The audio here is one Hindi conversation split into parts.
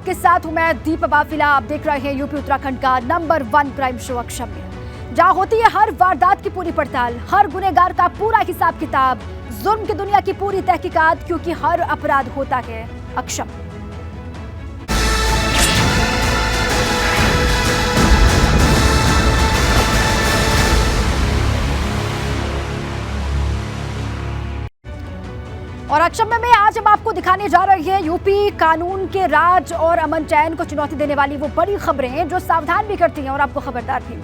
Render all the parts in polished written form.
आपके साथ हूं मैं दीप बाफिला। आप देख रहे हैं यूपी उत्तराखंड का नंबर 1 क्राइम शो अक्षम में, जहां होती है हर वारदात की पूरी पड़ताल, हर गुनहगार का पूरा हिसाब किताब, जुल्म की दुनिया की पूरी तहकीकात, क्योंकि हर अपराध होता है अक्षम। और अक्षम में आज हम आपको दिखाने जा रहे हैं यूपी कानून के राज और अमन चैन को चुनौती देने वाली वो बड़ी खबरें जो सावधान भी करती हैं और आपको खबरदार भी।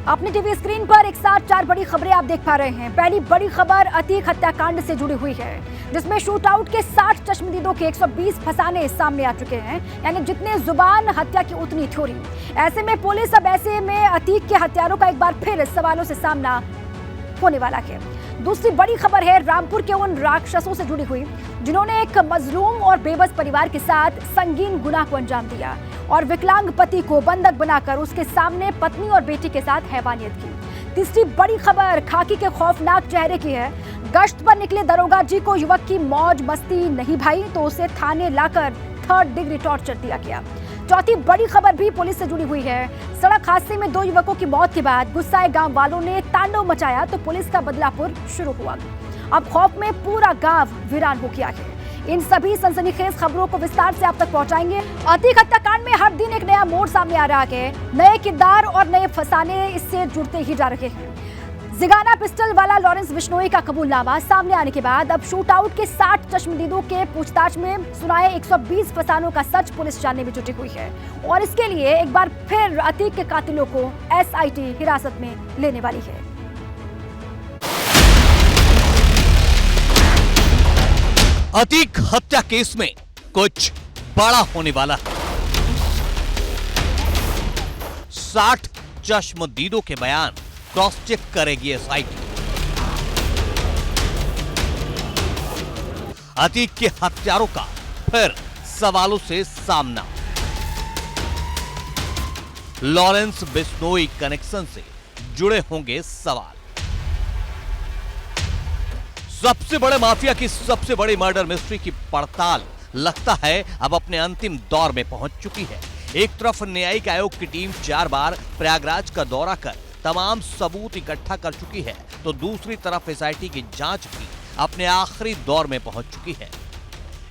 अपनी टीवी स्क्रीन पर एक साथ 4 बड़ी खबरें आप देख पा रहे हैं। पहली बड़ी खबर अतीक हत्याकांड से जुड़ी हुई है, जिसमें शूट आउट के 60 चश्मदीदों के 120 फसाने सामने आ चुके हैं। यानी जितने जुबान हत्या की उतनी थ्योरी। ऐसे में पुलिस अब ऐसे में अतीक के हत्यारों का एक बार फिर सवालों से सामना होने वाला है। दूसरी बड़ी खबर है रामपुर के उन राक्षसों से जुड़ी हुई, जिन्होंने एक मजलूम और बेबस परिवार के साथ संगीन गुनाह को अंजाम दिया और विकलांग पति को बंधक बनाकर उसके सामने पत्नी और बेटी के साथ हैवानियत की। तीसरी बड़ी खबर खाकी के खौफनाक चेहरे की है। गश्त पर निकले दरोगा जी को युवक की मौज मस्ती नहीं भाई तो उसे थाने लाकर 3rd डिग्री टॉर्चर दिया गया। चौथी बड़ी खबर भी पुलिस से जुड़ी हुई है। सड़क हादसे में 2 युवकों की मौत के बाद गुस्साए गांव वालों ने तांडव मचाया तो पुलिस का बदलापुर शुरू हुआ। अब खौफ में पूरा गांव वीरान हो गया है। इन सभी सनसनीखेज खबरों को विस्तार से आप तक पहुंचाएंगे। अतीक हत्याकांड में हर दिन एक नया मोड़ सामने आ रहा है। नए किरदार और नए फसाने इससे जुड़ते ही जा रहे हैं। जिगाना पिस्टल वाला लॉरेंस बिश्नोई का कबूलनामा सामने आने के बाद अब शूट आउट के 60 चश्मदीदों के पूछताछ में सुनाए 120 फसानों का सच पुलिस जानने में जुटी हुई है। और इसके लिए एक बार फिर अतीक के कातिलों को SIT हिरासत में लेने वाली है। अतीक हत्या केस में कुछ बड़ा होने वाला है। 60 चश्मदीदों के बयान क्रॉस चेक करेगी SIT। अतीक के हत्यारों का फिर सवालों से सामना। लॉरेंस बिश्नोई कनेक्शन से जुड़े होंगे सवाल। सबसे बड़े माफिया की सबसे बड़ी मर्डर मिस्ट्री की पड़ताल लगता है अब अपने अंतिम दौर में पहुंच चुकी है। एक तरफ न्यायिक आयोग की टीम 4 बार प्रयागराज का दौरा कर तमाम सबूत इकट्ठा कर चुकी है, तो दूसरी तरफ SIT की जांच भी अपने आखिरी दौर में पहुंच चुकी है।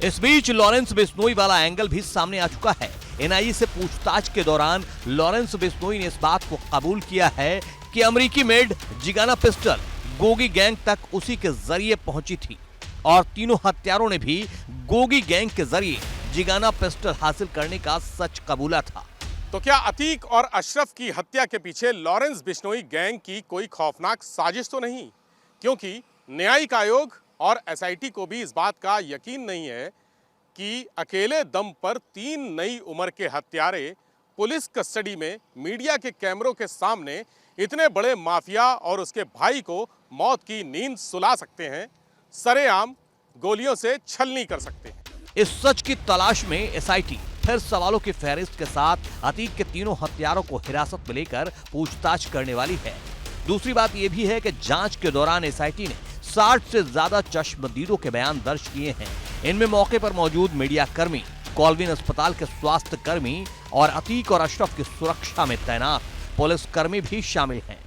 इस बीच लॉरेंस बिश्नोई वाला एंगल भी सामने आ चुका है। NIA से पूछताछ के दौरान लॉरेंस बिश्नोई ने इस बात को कबूल किया है कि अमेरिकी made Zigana pistol Gogi gang तक उसी के जरिए पहुंची थी और तीनों हत्यारों ने भी गोगी गैंग के जरिए जिगाना पिस्टल हासिल करने का सच कबूला था। तो क्या अतीक और अशरफ की हत्या के पीछे लॉरेंस बिश्नोई गैंग की कोई खौफनाक साजिश तो नहीं? क्योंकि न्यायिक आयोग और SIT को भी इस बात का यकीन नहीं है कि अकेले दम पर 3 नई उम्र के हत्यारे पुलिस कस्टडी में मीडिया के कैमरों के सामने इतने बड़े माफिया और उसके भाई को मौत की नींद सुला सकते हैं, सरेआम गोलियों से छलनी कर सकते हैं। इस सच की तलाश में SIT फिर सवालों की फहरिस्त के साथ अतीक के तीनों हत्यारों को हिरासत में लेकर पूछताछ करने वाली है। दूसरी बात यह भी है कि जांच के दौरान SIT ने 60 से ज्यादा चश्मदीदों के बयान दर्ज किए हैं। इनमें मौके पर मौजूद मीडिया कर्मी, कॉलविन अस्पताल के स्वास्थ्य कर्मी और अतीक और अशरफ की सुरक्षा में तैनात पुलिस कर्मी भी शामिल हैं।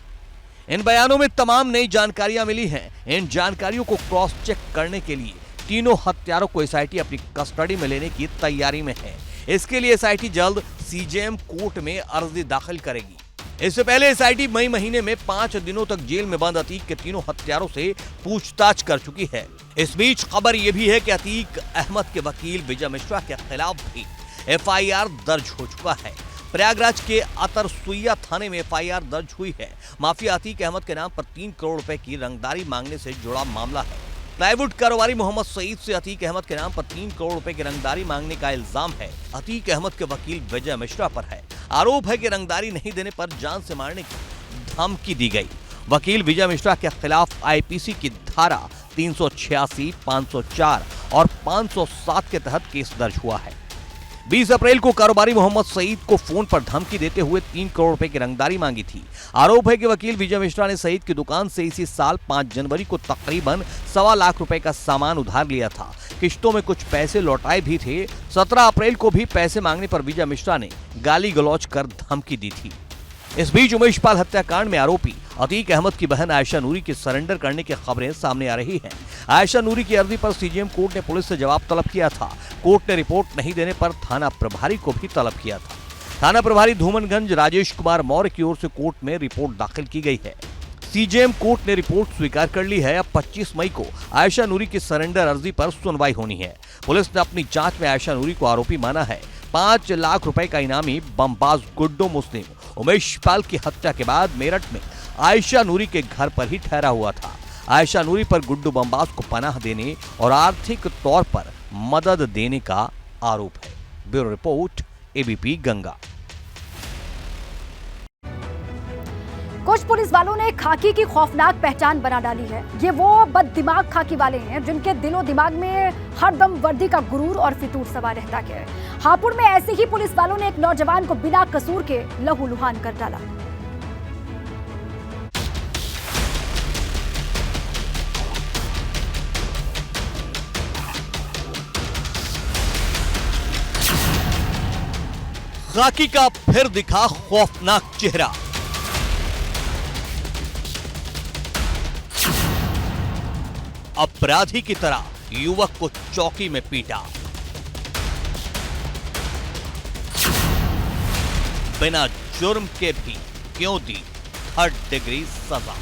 इन बयानों में तमाम नई जानकारियां मिली हैं। इन जानकारियों को क्रॉस चेक करने के लिए तीनों हत्यारों को SIT अपनी कस्टडी में लेने की तैयारी में है। इसके लिए SIT जल्द CJM कोर्ट में अर्जी दाखिल करेगी। इससे पहले SIT मई महीने में 5 दिनों तक जेल में बंद अतीक के तीनों हत्यारों से पूछताछ कर चुकी है। इस बीच खबर यह भी है कि अतीक अहमद के वकील विजय मिश्रा के खिलाफ भी FIR दर्ज हो चुका है। प्रयागराज के अतरसुइया थाने में FIR दर्ज हुई है। माफिया अतीक अहमद के नाम पर 3 करोड़ रुपए की रंगदारी मांगने से जुड़ा मामला है। प्लाईवुड कारोबारी मोहम्मद सईद से अतीक अहमद के नाम पर 3 करोड़ रुपए की रंगदारी मांगने का इल्जाम है। अतीक अहमद के वकील विजय मिश्रा पर है। आरोप है कि रंगदारी नहीं देने पर जान से मारने की धमकी दी गई। वकील विजय मिश्रा के खिलाफ IPC की धारा 386, 504 और 507 के तहत केस दर्ज हुआ है। 20 अप्रैल को कारोबारी मोहम्मद सईद को फोन पर धमकी देते हुए 3 करोड़ रुपए की रंगदारी मांगी थी। आरोप है कि वकील विजय मिश्रा ने सईद की दुकान से इसी साल 5 जनवरी को तकरीबन 1.25 लाख रुपए का सामान उधार लिया था। किश्तों में कुछ पैसे लौटाए भी थे। 17 अप्रैल को भी पैसे मांगने पर विजय मिश्रा ने गाली गलौज कर धमकी दी थी। इस बीच उमेश पाल हत्याकांड में आरोपी अतीक अहमद की बहन आयशा नूरी के सरेंडर करने की खबरें सामने आ रही हैं। आयशा नूरी की अर्जी पर सीजेएम कोर्ट ने पुलिस से जवाब तलब किया था। कोर्ट ने रिपोर्ट नहीं देने पर थाना प्रभारी को भी तलब किया था। थाना प्रभारी धूमनगंज राजेश कुमार मौर्य की ओर से कोर्ट में रिपोर्ट दाखिल की गई है। सीजेएम कोर्ट ने रिपोर्ट स्वीकार कर ली है। अब 25 मई को आयशा नूरी की सरेंडर अर्जी पर सुनवाई होनी है। पुलिस ने अपनी जांच में आयशा नूरी को आरोपी माना है। 5 लाख रुपए का इनामी बमबाज गुड्डो मुस्लिम उमेश पाल की हत्या के बाद मेरठ में आयशा नूरी के घर पर ही ठहरा हुआ था। आयशा नूरी पर गुड्डू बमबाज को पनाह देने और आर्थिक तौर पर मदद देने का आरोप है। Bureau report, ABP Ganga. कुछ पुलिस वालों ने खाकी की खौफनाक पहचान बना डाली है। ये वो बददिमाग खाकी वाले हैं जिनके दिलो दिमाग में हरदम वर्दी का गुरूर और फितूर सवार रहता है। हापुड़ में ऐसे ही पुलिस वालों ने एक नौजवान को बिना कसूर के लहूलुहान कर डाला। खाकी का फिर दिखा खौफनाक चेहरा। अपराधी की तरह युवक को चौकी में पीटा। बिना जुर्म के भी क्यों दी 3rd डिग्री सजा।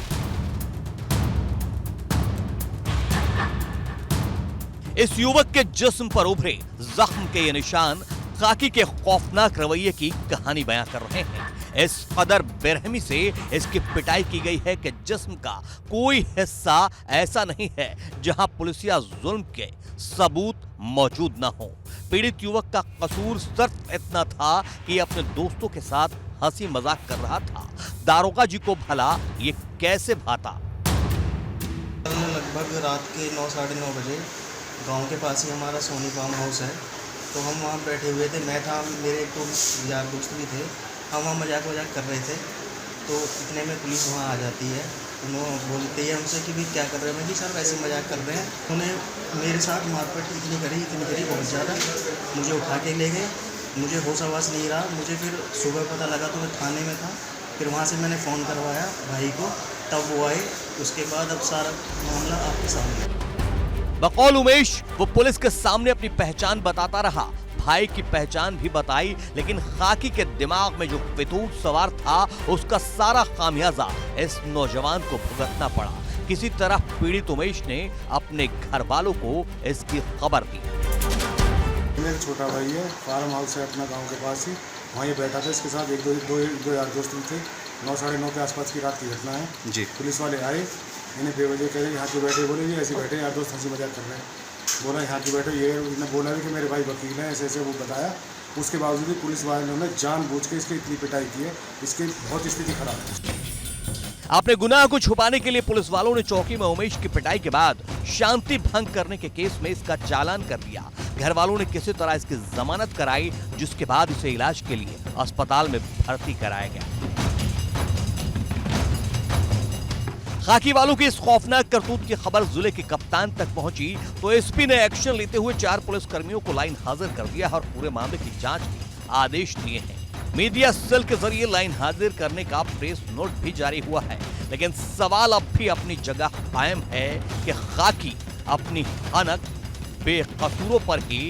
इस युवक के जिस्म पर उभरे जख्म के ये निशान खाकी के खौफनाक रवैये की कहानी बयां कर रहे हैं। इस कदर बेरहमी से इसकी पिटाई की गई है कि जिस्म का कोई हिस्सा ऐसा नहीं है जहां पुलिसिया जुल्म के सबूत मौजूद न हो। पीड़ित युवक का कसूर सिर्फ इतना था कि अपने दोस्तों के साथ हंसी मजाक कर रहा था। दारोगा जी को भला ये कैसे भाता। लगभग रात के 9 साढ़े 9 बजे गांव के पास ही हमारा सोनी फार्म हाउस है, तो हम वहाँ बैठे हुए थे। मैं था, मेरे एक यार दोस्त भी थे। हम वहाँ मजाक कर रहे थे, तो इतने में पुलिस वहाँ आ जाती है। उन्होंने बोलते हैं हमसे कि भाई क्या कर रहे हैं। मैं कि सर वैसे मजाक कर रहे हैं। उन्होंने मेरे साथ मारपीट इतनी करी बहुत ज़्यादा। मुझे उठा के ले गए, मुझे होश आवास नहीं रहा। मुझे फिर सुबह पता लगा तो मैं थाने में था। फिर वहाँ से मैंने फ़ोन करवाया भाई को, तब वो आए। उसके बाद अब सारा मामला आपके सामने। बकौल उमेश वो पुलिस के सामने अपनी पहचान बताता रहा। भाई की पहचान भी बताई, लेकिन खाकी के दिमाग में जो फितूर सवार था उसका सारा खामियाजा इस नौजवान को भुगतना पड़ा। किसी तरह पीड़ित उमेश ने अपने घर वालों को इसकी खबर दी। मेरा छोटा भाई है, फार्म हाउस है अपना गांव के पास ही, वहाँ ये बैठा था। इसके साथ एक दो यार दोस्त थे। 9 साढ़े 9 के आसपास की रात की घटना है जी। पुलिस वाले आए, इन्हें बेवजह कह रहे यहाँ क्यों बैठे। बोले जी ऐसे बैठे, यार दोस्त हंसी मजाक कर रहे हैं। बोला यहाँ क्यों बैठे। ये इन्हें बोला भी कि मेरे भाई वकील हैं, ऐसे ऐसे वो बताया। उसके बावजूद भी पुलिस वालों ने जानबूझ के इसकी इतनी पिटाई की है। इसकी बहुत स्थिति खराब है। अपने गुनाह को छुपाने के लिए पुलिस वालों ने चौकी में उमेश की पिटाई के बाद शांति भंग करने के केस में इसका चालान कर दिया। घर वालों ने किसी तरह इसकी जमानत कराई, जिसके बाद इसे इलाज के लिए अस्पताल में भर्ती कराया गया। खाकी वालों की इस खौफनाक करतूत की खबर जिले के कप्तान तक पहुंची तो एसपी ने एक्शन लेते हुए 4 पुलिसकर्मियों को लाइन हाजिर कर दिया और पूरे मामले की जांच के आदेश दिए हैं। मीडिया सेल के जरिए लाइन हाजिर करने का प्रेस नोट भी जारी हुआ है, लेकिन सवाल अब भी अपनी जगह कायम है कि खाकी अपनी हनक बेकसूरों पर ही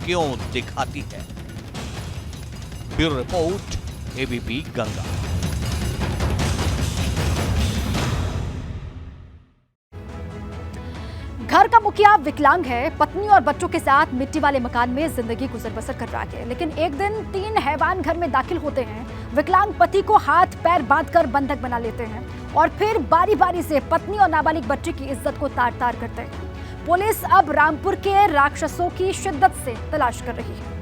क्यों दिखाती है। Bureau report, ABP Ganga. घर का मुखिया विकलांग है। पत्नी और बच्चों के साथ मिट्टी वाले मकान में जिंदगी गुजर बसर कर रहा है, लेकिन एक दिन 3 हैवान घर में दाखिल होते हैं। विकलांग पति को हाथ पैर बांधकर बंधक बना लेते हैं और फिर बारी बारी से पत्नी और नाबालिग बच्चे की इज्जत को तार तार करते हैं। पुलिस अब रामपुर के राक्षसों की शिद्दत से तलाश कर रही है।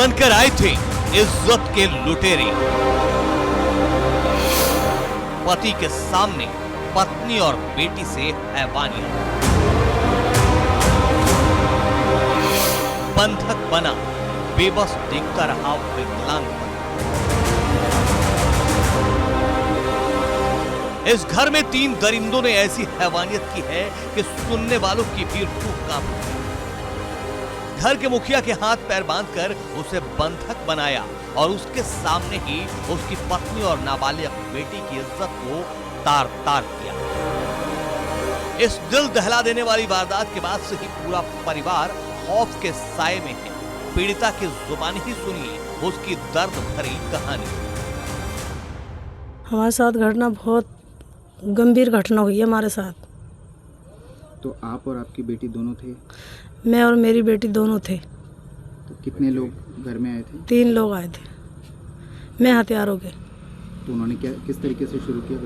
बनकर आए थे इज्जत के लुटेरे। पति के सामने पत्नी और बेटी से हैवानियत, बंधक बना बेबस देखता रहा विकलांग पति। इस घर में 3 दरिंदों ने ऐसी हैवानियत की है कि सुनने वालों की भी रूह कांप उठी। घर के मुखिया के हाथ पैर बांधकर उसे बंधक बनाया और उसके सामने ही उसकी पत्नी और नाबालिग बेटी की इज्जत को तार तार किया। इस दिल दहला देने वाली वारदात के बाद से ही पूरा परिवार खौफ के साए में है। पीड़िता की जुबानी ही सुनिए उसकी दर्द भरी कहानी। हमारे साथ घटना बहुत गंभीर घटना हुई है हमारे साथ। तो आप और आपकी बेटी दोनों थे? मैं और मेरी बेटी दोनों थे। तो कितने लोग घर में आए थे? 3 लोग आए थे, मैं हथियार हो गए। तो उन्होंने क्या किस तरीके से शुरू किया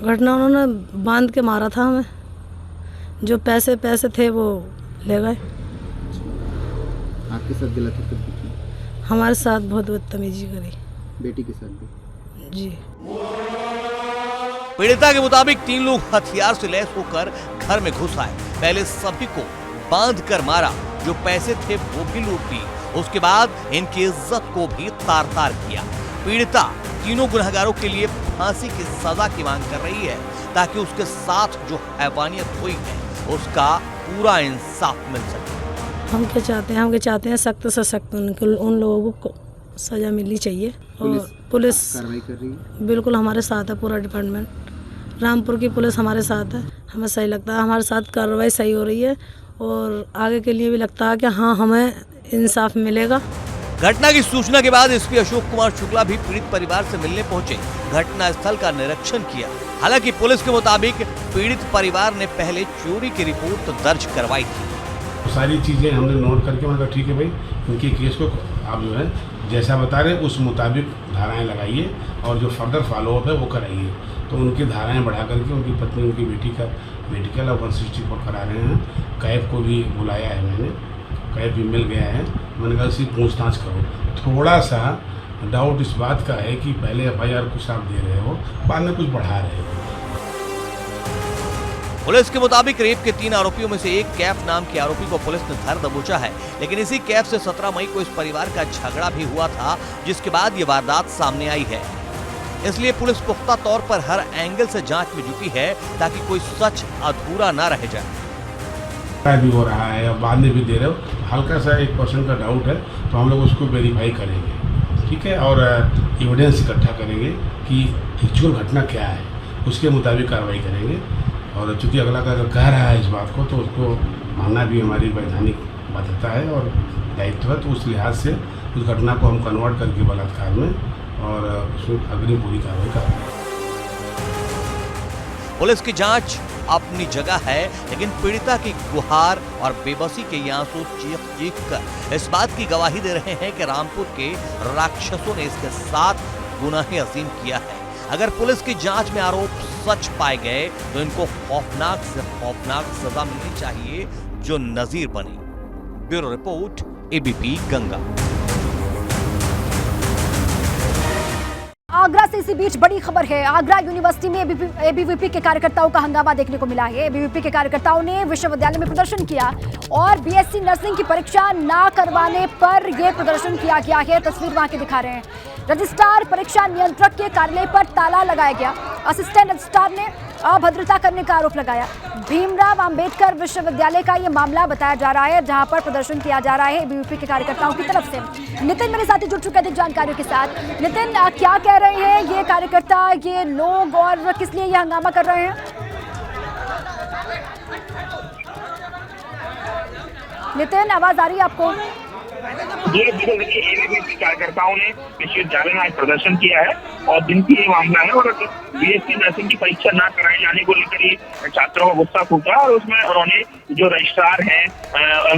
घटना उन्होंने बांध के मारा था हमें। जो पैसे थे वो ले गए। आपके साथ गलत हरकत की? हमारे साथ बहुत बदतमीजी करी। बेटी के साथ भी? जी। पीड़िता के मुताबिक 3 लोग हथियार से लैस होकर घर में घुस आए। पहले सभी को बांध कर मारा, जो पैसे थे वो भी लूट ली। उसके बाद इनकी इज्जत को भी तार तार किया। पीड़िता तीनों गुनहगारों के लिए फांसी की सजा की मांग कर रही है ताकि उसके साथ जो हैवानियत हुई है उसका पूरा इंसाफ मिल सके। हम क्या चाहते हैं सख्त से सख्त उन लोगों को सजा मिलनी चाहिए। और पुलिस कार्रवाई कर रही है? बिल्कुल हमारे साथ है पूरा डिपार्टमेंट। रामपुर की पुलिस हमारे साथ है। हमें सही लगता है, हमारे साथ कार्रवाई सही हो रही है और आगे के लिए भी लगता है कि हाँ हमें इंसाफ मिलेगा। घटना की सूचना के बाद एसपी अशोक कुमार शुक्ला भी पीड़ित परिवार से मिलने पहुंचे, घटना स्थल का निरीक्षण किया। हालांकि पुलिस के मुताबिक पीड़ित परिवार ने पहले चोरी की रिपोर्ट दर्ज करवाई थी। सारी चीज़ें हमने नोट करके मैंने कहा ठीक है भाई, उनके केस को आप जो है जैसा बता रहे उस मुताबिक धाराएं लगाइए और जो फर्दर फॉलोअप है वो कराइए। तो उनकी धाराएं बढ़ा करके उनकी पत्नी उनकी बेटी का मेडिकल और 164 करा रहे हैं। कैब को भी बुलाया है मैंने, कैब भी मिल गया है। मैंने कहा इसकी पूछताछ करो। थोड़ा सा डाउट इस बात का है कि पहले FIR कुछ आप दे रहे हो, बाद में कुछ बढ़ा रहे हो। पुलिस के मुताबिक रेप के 3 आरोपियों में से एक कैफ नाम के आरोपी को पुलिस ने धर दबोचा है, लेकिन इसी कैफ से 17 मई को इस परिवार का झगड़ा भी हुआ था, जिसके बाद ये वारदात सामने आई है। इसलिए पुलिस पुख्ता तौर पर हर एंगल से जांच में जुटी है ताकि कोई सच अधूरा न रह जाए। भी हो रहा है और बाद में भी दे रहे हो, तो हल्का सा 1% का डाउट है, तो हम लोग उसको वेरीफाई करेंगे, ठीक है, और एविडेंस इकट्ठा करेंगे कि एक्चुअल घटना क्या है, उसके मुताबिक कार्रवाई करेंगे। और चूंकि अगला का अगर कह रहा है इस बात को तो उसको मानना भी हमारी वैधानिक बाध्यता है और दायित्व है। तो उस लिहाज से उस घटना को हम कन्वर्ट करके बलात्कार में और उसमें अग्रिम पूरी कार्रवाई करेंगे। पुलिस की जांच अपनी जगह है, लेकिन पीड़िता की गुहार और बेबसी के ये आंसू चीख कर इस बात की गवाही दे रहे हैं कि रामपुर के राक्षसों ने इसके साथ गुनाह अजीम किया है। अगर पुलिस की जांच में आरोप सच पाए गए तो इनको खौफनाक से खौफनाक सजा मिलनी चाहिए जो नजीर बने। Bureau report, ABP Ganga. Agra से इसी बीच बड़ी खबर है। आगरा यूनिवर्सिटी में ABVP के कार्यकर्ताओं का हंगामा देखने को मिला है। ABVP के कार्यकर्ताओं ने विश्वविद्यालय में प्रदर्शन किया और BSc नर्सिंग की परीक्षा ना करवाने पर यह प्रदर्शन किया गया है। तस्वीर वहां की दिखा रहे हैं। रजिस्ट्रार परीक्षा नियंत्रक के कार्यालय पर ताला लगाया गया। असिस्टेंट रजिस्ट्रार ने अभद्रता करने का आरोप लगाया। भीमराव अंबेडकर विश्वविद्यालय का यह मामला बताया जा रहा है, जहां पर प्रदर्शन किया जा रहा है ABVP के कार्यकर्ताओं की तरफ से। नितिन मेरे साथी जुड़ चुके हैं जानकारियों के साथ। नितिन, क्या कह रहे हैं ये कार्यकर्ता, ये लोग, और किस लिए ये हंगामा कर रहे हैं? नितिन, आवाज आ रही है आपको? ये देखिए ABVP कार्यकर्ताओं ने विश्वविद्यालय में आज प्रदर्शन किया है और दिन की ये मामला है। और BSc नर्सिंग की परीक्षा ना कराए जाने को लेकर ये छात्रों का गुस्सा फूटा और उसमें उन्होंने जो रजिस्ट्रार हैं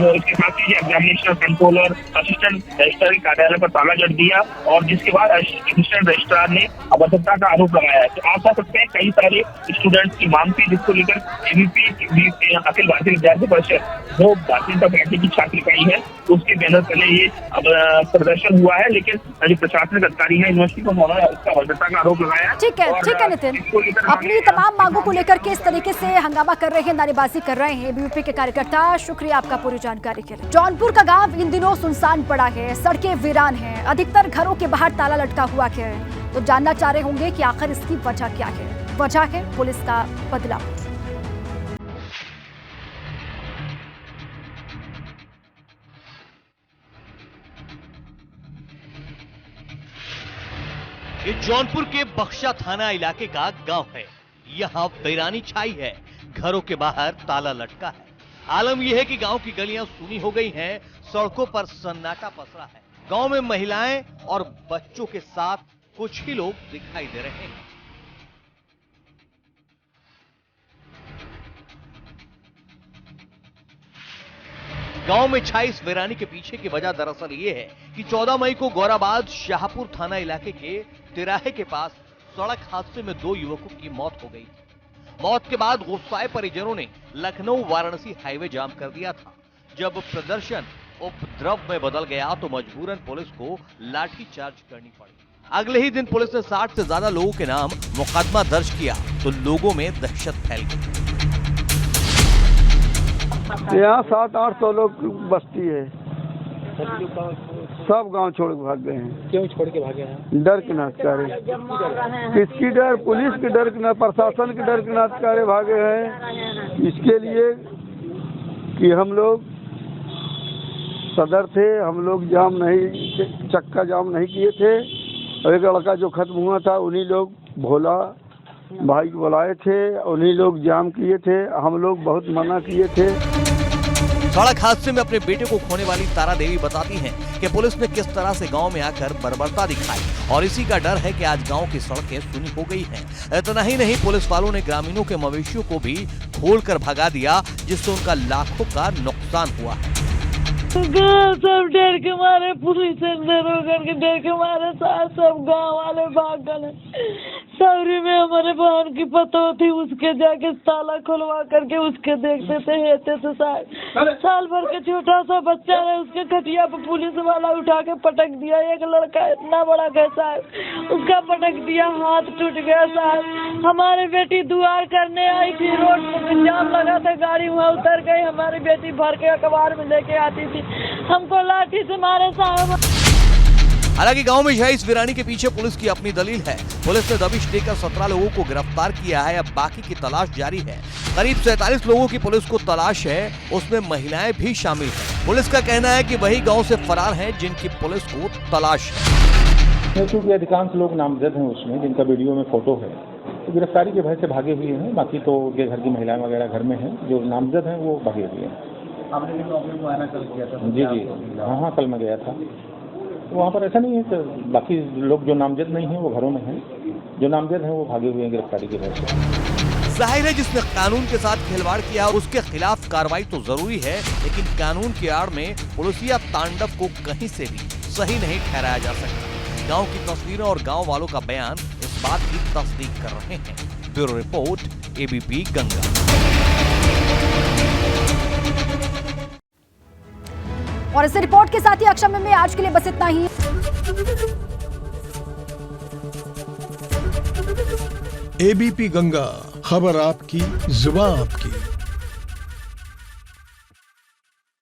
उसके साथ ही एग्जामिनेशन कंट्रोलर, असिस्टेंट रजिस्ट्रार के कार्यालय पर ताला जड़ दिया और जिसके बाद असिस्टेंट रजिस्ट्रार ने अभद्रता का आरोप लगाया है। तो आप कह सकते हैं कई सारे स्टूडेंट्स की मांग थी जिसको लेकर ABVP अखिल भारतीय विद्यार्थी परिषद जो भारतीय जनता पार्टी की छात्र इकाई है उसके बैनर तले ये अब प्रदर्शन हुआ है, लेकिन जो प्रशासनिक अधिकारी है यूनिवर्सिटी को उसका भ्रष्टाचार का आरोप लगाया है। ठीक है नितिन, अपनी तमाम मांगों को लेकर के इस तरीके से हंगामा कर रहे हैं, नारेबाजी कर रहे हैं एबीवीपी के कार्यकर्ता। शुक्रिया आपका पूरी जानकारी के लिए। जौनपुर का गांव इन दिनों सुनसान पड़ा है, सड़कें वीरान हैं, अधिकतर घरों के बाहर ताला लटका हुआ है। तो जानना चाह रहे होंगे कि आखिर इसकी वजह क्या है। वजह है पुलिस का बदलाव। ये जौनपुर के बख्शा थाना इलाके का गांव है। यहाँ वीरानी छाई है, घरों के बाहर ताला लटका है। आलम यह है कि गांव की गलियां सूनी हो गई हैं, सड़कों पर सन्नाटा पसरा है। गांव में महिलाएं और बच्चों के साथ कुछ ही लोग दिखाई दे रहे हैं। गांव में छाई इस वीरानी के पीछे की वजह दरअसल ये है कि 14 मई को गौराबाद शाहपुर थाना इलाके के तिराहे के पास सड़क हादसे में 2 युवकों की मौत हो गई। मौत के बाद गुस्साए परिजनों ने लखनऊ वाराणसी हाईवे जाम कर दिया था। जब प्रदर्शन उपद्रव में बदल गया तो मजबूरन पुलिस को लाठीचार्ज करनी पड़ी। अगले ही दिन पुलिस ने 60 से ज्यादा लोगों के नाम मुकदमा दर्ज किया तो लोगों में दहशत फैल गई। यहाँ 700-800 लोग बस्ती है, सब गांव छोड़ के भाग गए हैं। क्यों छोड़ के भागे हैं? डर के नाचकारे। किसकी डर? पुलिस की डर के ना, प्रशासन की डर के नाचकारे भागे हैं। इसके लिए कि हम लोग सदर थे, हम लोग जाम नहीं, चक्का जाम नहीं किए थे। एक लड़का जो खत्म हुआ था उन्हीं लोग भोला भाई को बुलाए थे, उन्हीं लोग जाम किए थे। हम लोग बहुत मना किए थे। सड़क हादसे में अपने बेटे को खोने वाली तारा देवी बताती हैं कि पुलिस ने किस तरह से गांव में आकर बर्बरता दिखाई और इसी का डर है कि आज गांव की सड़कें सूनी हो गई हैं। इतना ही नहीं, पुलिस वालों ने ग्रामीणों के मवेशियों को भी खोलकर भगा दिया, जिससे उनका लाखों का नुकसान हुआ है। सब डर के मारे, पुलिस दरोगा के डर के मारे साथ सब गांव वाले भाग गए। सौरी में हमारे बहन की पतो थी, उसके जाके ताला खुलवा करके उसके देखते थे, हेते थे। साल भर के छोटा सा बच्चा है, उसके खटिया पे पुलिस वाला उठा के पटक दिया। एक लड़का इतना बड़ा है साहब, उसका पटक दिया, हाथ टूट गया साहब। हमारी बेटी दुआर करने आई थी, रोड में जाम लगा था, गाड़ी वहाँ उतर गई। हमारी बेटी भर के अखबार में लेके आती थी, हमको लाठी से मारे साहब। हालांकि गांव में छाई इस वीरानी के पीछे पुलिस की अपनी दलील है। पुलिस ने दबिश देकर 17 लोगों को गिरफ्तार किया है, अब बाकी की तलाश जारी है। करीब 47 लोगों की पुलिस को तलाश है, उसमें महिलाएं भी शामिल हैं। पुलिस का कहना है कि वही गांव से फरार हैं जिनकी पुलिस को तलाश है। क्योंकि अधिकांश लोग नामजद हैं उसमें, जिनका वीडियो में फोटो है, तो गिरफ्तारी के भय से भागे हुए हैं। बाकी तो उनके घर की महिलाएं वगैरह घर में हैं, जो नामजद हैं वो भागे हुए हैं। आपने भी मुआयना कल किया था? जी, हाँ, कल मैं गया था। तो वहाँ पर ऐसा नहीं है कि बाकी लोग जो नामजद नहीं हैं वो घरों में हैं, जो नामजद हैं वो भागे हुए हैं गिरफ्तारी के भय से। जाहिर है जिसने कानून के साथ खिलवाड़ किया उसके खिलाफ कार्रवाई तो जरूरी है, लेकिन कानून की आड़ में पुलिसिया तांडव को कहीं से भी सही नहीं ठहराया जा सकता। गांव की तस्वीरें और गांव वालों का बयान इस बात की तस्दीक कर रहे हैं। Bureau report, ABP Ganga. और इस रिपोर्ट के साथ ही अक्षम में आज के लिए बस इतना ही। एबीपी गंगा, खबर आपकी, जुबान आपकी।